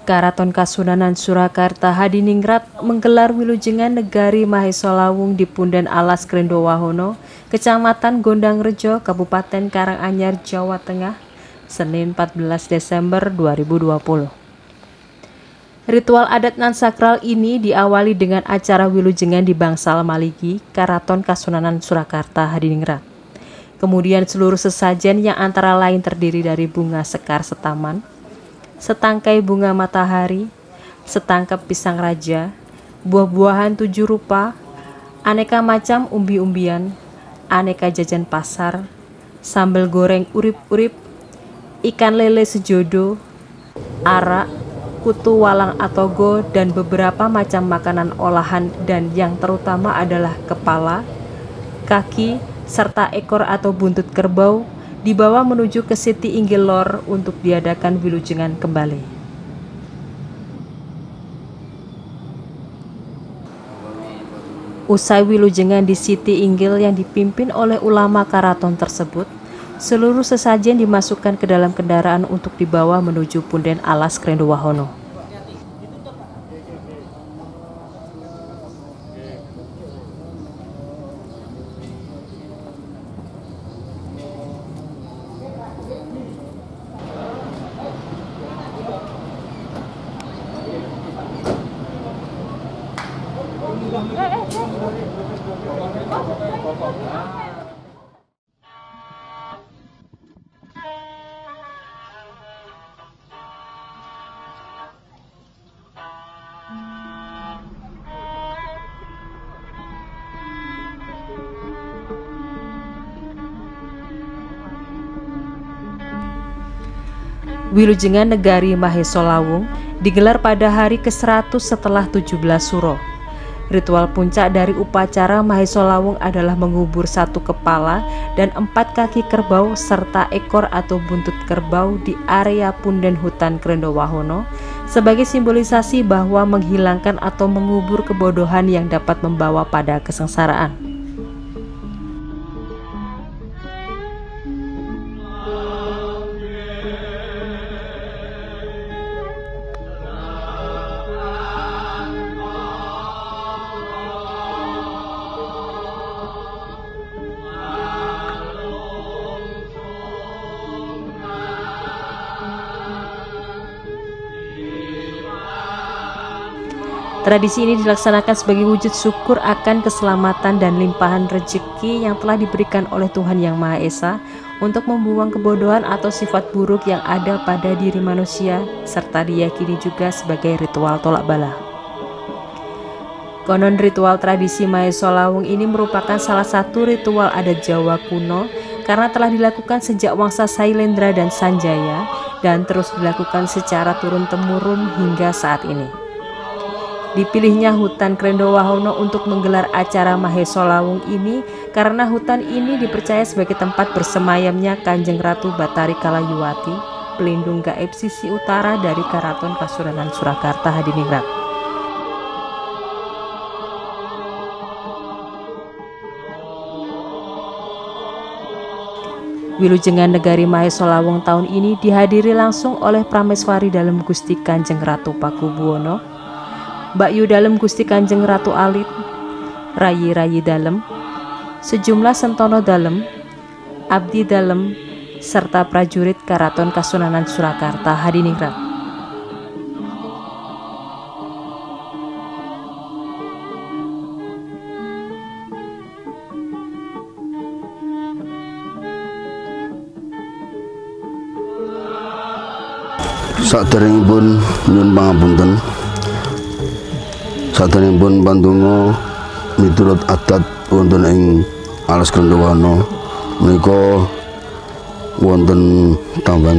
Karaton Kasunanan Surakarta Hadiningrat menggelar Wilujengan Negari Mahesolawung di Punden Alas Krendowahono, Kecamatan Gondangrejo, Kabupaten Karanganyar, Jawa Tengah, Senin 14 Desember 2020. Ritual adat nan sakral ini diawali dengan acara Wilujengan di Bangsal Maligi, Karaton Kasunanan Surakarta Hadiningrat. Kemudian seluruh sesajen yang antara lain terdiri dari bunga sekar setaman, setangkai bunga matahari, setangkap pisang raja, buah-buahan 7 rupa, aneka macam umbi-umbian, aneka jajan pasar, sambal goreng urip-urip, ikan lele sejodo, arak, kutu walang atogo, dan beberapa macam makanan olahan, dan yang terutama adalah kepala, kaki, serta ekor atau buntut kerbau dibawa menuju ke Siti Inggil Lor untuk diadakan Wilujengan kembali. Usai Wilujengan di Siti Inggil yang dipimpin oleh ulama karaton tersebut, seluruh sesajen dimasukkan ke dalam kendaraan untuk dibawa menuju Punden Alas Krendowahono. Wilujengan Negari Mahesolawung digelar pada hari ke-100 setelah 17 suro. Ritual puncak dari upacara Mahesolawung adalah mengubur 1 kepala dan 4 kaki kerbau serta ekor atau buntut kerbau di area Punden Hutan Krendowahono sebagai simbolisasi bahwa menghilangkan atau mengubur kebodohan yang dapat membawa pada kesengsaraan. Tradisi ini dilaksanakan sebagai wujud syukur akan keselamatan dan limpahan rezeki yang telah diberikan oleh Tuhan Yang Maha Esa untuk membuang kebodohan atau sifat buruk yang ada pada diri manusia, serta diyakini juga sebagai ritual tolak bala. Konon ritual tradisi Mahesolawung ini merupakan salah satu ritual adat Jawa kuno karena telah dilakukan sejak wangsa Sailendra dan Sanjaya dan terus dilakukan secara turun-temurun hingga saat ini. Dipilihnya hutan Krendowahono untuk menggelar acara Mahesolawung ini karena hutan ini dipercaya sebagai tempat bersemayamnya Kanjeng Ratu Batari Kalayuwati, pelindung gaib sisi utara dari Karaton Kasunanan Surakarta Hadiningrat. Wilujengan Negari Mahesolawung tahun ini dihadiri langsung oleh Prameswari Dalem Gusti Kanjeng Ratu Pakubuwono, Mbakyu Dalem Gusti Kanjeng Ratu Alit, Rayi-rayi Dalem, sejumlah sentono Dalem, abdi Dalem, serta prajurit Karaton Kasunanan Surakarta Hadiningrat. Saderengipun nyuwun pangapunten. Saderengipun pandonga miturut adat wonten ing Alas Krendowahono menika wonten tambahan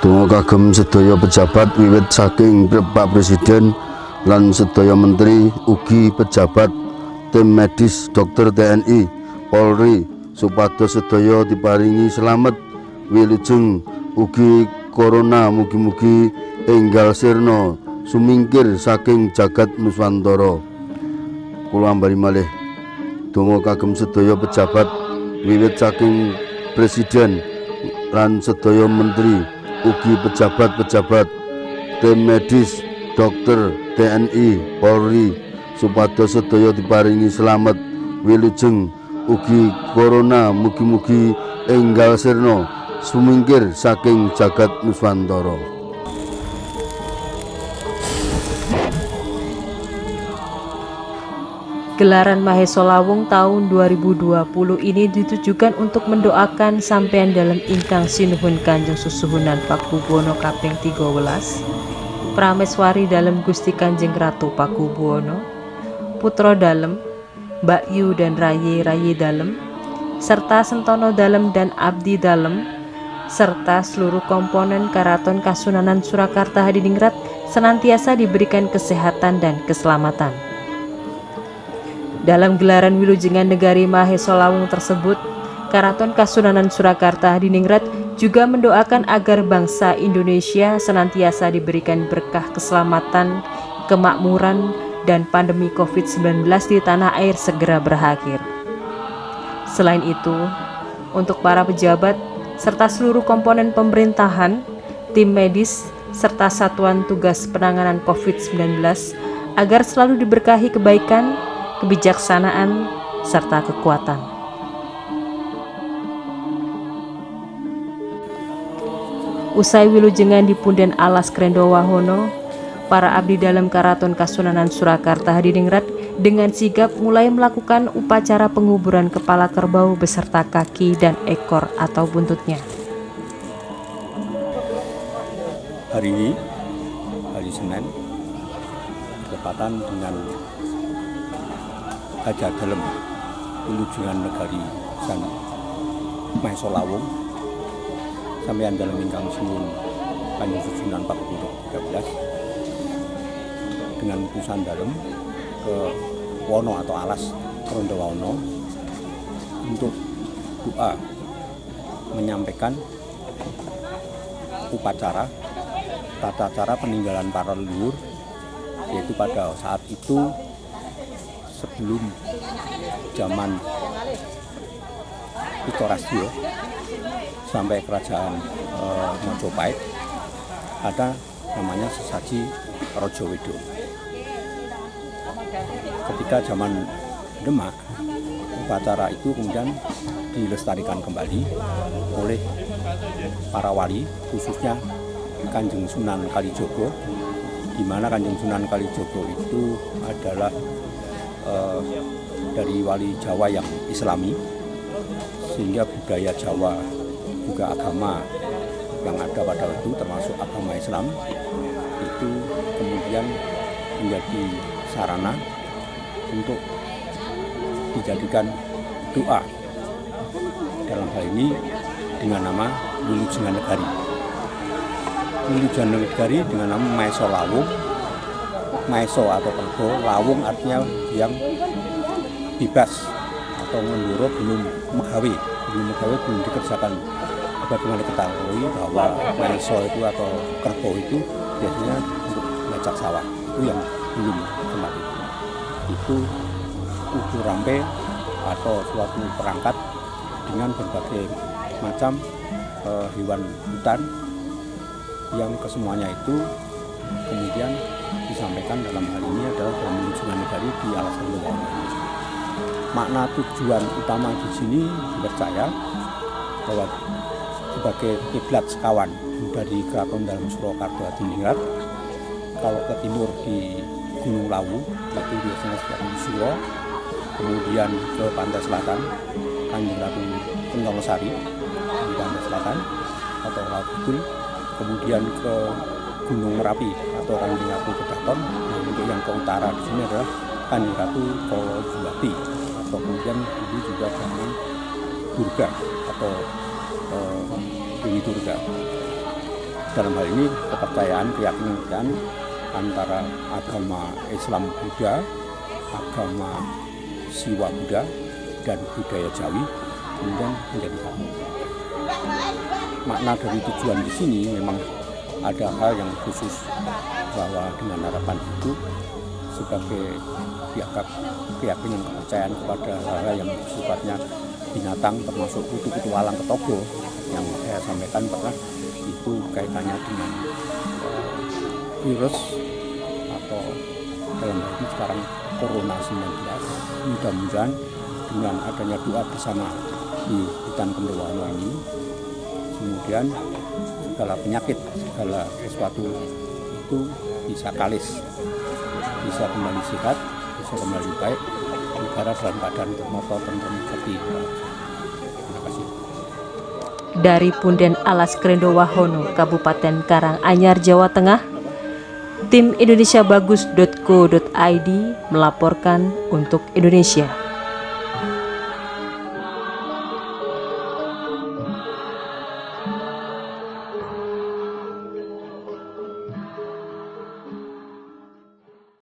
donga kagem sedaya pejabat wiwit saking Pak Presiden lan sedaya menteri ugi pejabat tim medis dokter TNI Polri supados sedaya diparingi selamat wilujeng ugi corona mugi-mugi enggal sirna sumingkir saking jagat Nuswantara. Kula ambari malih donga kagem sedaya pejabat wiwit saking Presiden lan sedaya menteri ugi pejabat-pejabat tim medis dokter TNI Polri supados sedaya diparingi selamat wilujeng ugi corona mugi-mugi enggal sirna sumingkir saking jagat Nuswantara. Gelaran Mahesolawung tahun 2020 ini ditujukan untuk mendoakan sampeyan dalam ingkang sinuhun Kanjeng Susuhunan Pakubuwono kaping 13, Prameswari dalam Gusti Kanjeng Ratu Pakubuwono, putra dalem, Mbak Yu dan Rayi dalem, serta Sentono dalem dan Abdi dalem, serta seluruh komponen Karaton Kasunanan Surakarta Hadiningrat senantiasa diberikan kesehatan dan keselamatan. Dalam gelaran Wilujengan Negari Mahesolawung tersebut, Karaton Kasunanan Surakarta Hadiningrat juga mendoakan agar bangsa Indonesia senantiasa diberikan berkah keselamatan, kemakmuran, dan pandemi COVID-19 di tanah air segera berakhir. Selain itu, untuk para pejabat serta seluruh komponen pemerintahan, tim medis, serta satuan tugas penanganan COVID-19 agar selalu diberkahi kebaikan, kebijaksanaan, serta kekuatan. Usai wilujengan di Punden Alas Krendowahono, para abdi dalam Karaton Kasunanan Surakarta Hadiningrat dengan sigap mulai melakukan upacara penguburan kepala kerbau beserta kaki dan ekor atau buntutnya. Hari ini, hari Senin, bertepatan dengan Hajat dalam Wilujengan Negari San Mahesolawung sampeyan dalam ingkang sinuhun Kanjeng Susuhunan Pakubuwono 13 dengan utusan dalam ke Wono atau Alas Krendowahono untuk doa menyampaikan upacara tata cara peninggalan para leluhur, yaitu pada saat itu sebelum zaman Utarasdio sampai kerajaan Majapahit ada namanya sesaji Rajawedo. Ketika zaman Demak, upacara itu kemudian dilestarikan kembali oleh para wali, khususnya Kanjeng Sunan Kalijogo, di mana Kanjeng Sunan Kalijogo itu adalah dari wali Jawa yang Islami, sehingga budaya Jawa juga agama yang ada pada itu termasuk agama Islam itu kemudian menjadi sarana untuk dijadikan doa, dalam hal ini dengan nama Wilujengan Negari. Wilujengan Negari dengan nama Mahesolawung. Maeso atau kerbau, lawung artinya yang bebas atau mendoro belum megawe belum dikerjakan. Bagaimana kita ketahui bahwa maeso itu atau kerbau itu biasanya untuk ngajak sawah, itu yang belum tempat itu udu rampe atau suatu perangkat dengan berbagai macam hewan hutan yang kesemuanya itu kemudian disampaikan dalam hal ini adalah dalam Wilujengan Negari di Alas Krendowahono. Makna tujuan utama di sini dipercaya bahwa sebagai kiblat sekawan dari Keraton dalam Surakarta Hadiningrat, kalau ke timur di Gunung Lawu itu biasanya sekitar Suro, kemudian ke pantai selatan Kanjeng Ratu Pentolosari di pantai selatan atau Laut Kidul, kemudian ke Gunung Merapi atau Kanjeng Ratu Kedaton. Nah, untuk yang ke utara di sini adalah Kanjeng Ratu Kolojuwati, atau kemudian dulu juga dengan Durga atau Dewi Durga. Dalam hal ini kepercayaan, keyakinan antara agama Islam Buddha, agama Siwa Buddha, dan budaya Jawi kemudian menjadi satu. Makna dari tujuan di sini memang ada hal yang khusus, bahwa dengan harapan itu sebagai keyakinan kepercayaan kepada hal yang sifatnya binatang termasuk kutu-kutu walang ketogo yang saya sampaikan pernah itu kaitannya dengan virus atau dalam hal ini sekarang Corona 19. Mudah-mudahan dengan adanya doa bersama di hutan Kendowahono ini, kemudian segala penyakit, segala sesuatu itu bisa kalis, bisa kembali sehat, bisa kembali baik, negara dalam keadaan termoto tentrem seperti. Terima kasih. Dari Punden Alas Kendowahono, Kabupaten Karanganyar, Jawa Tengah, tim indonesiabagus.co.id melaporkan untuk Indonesia.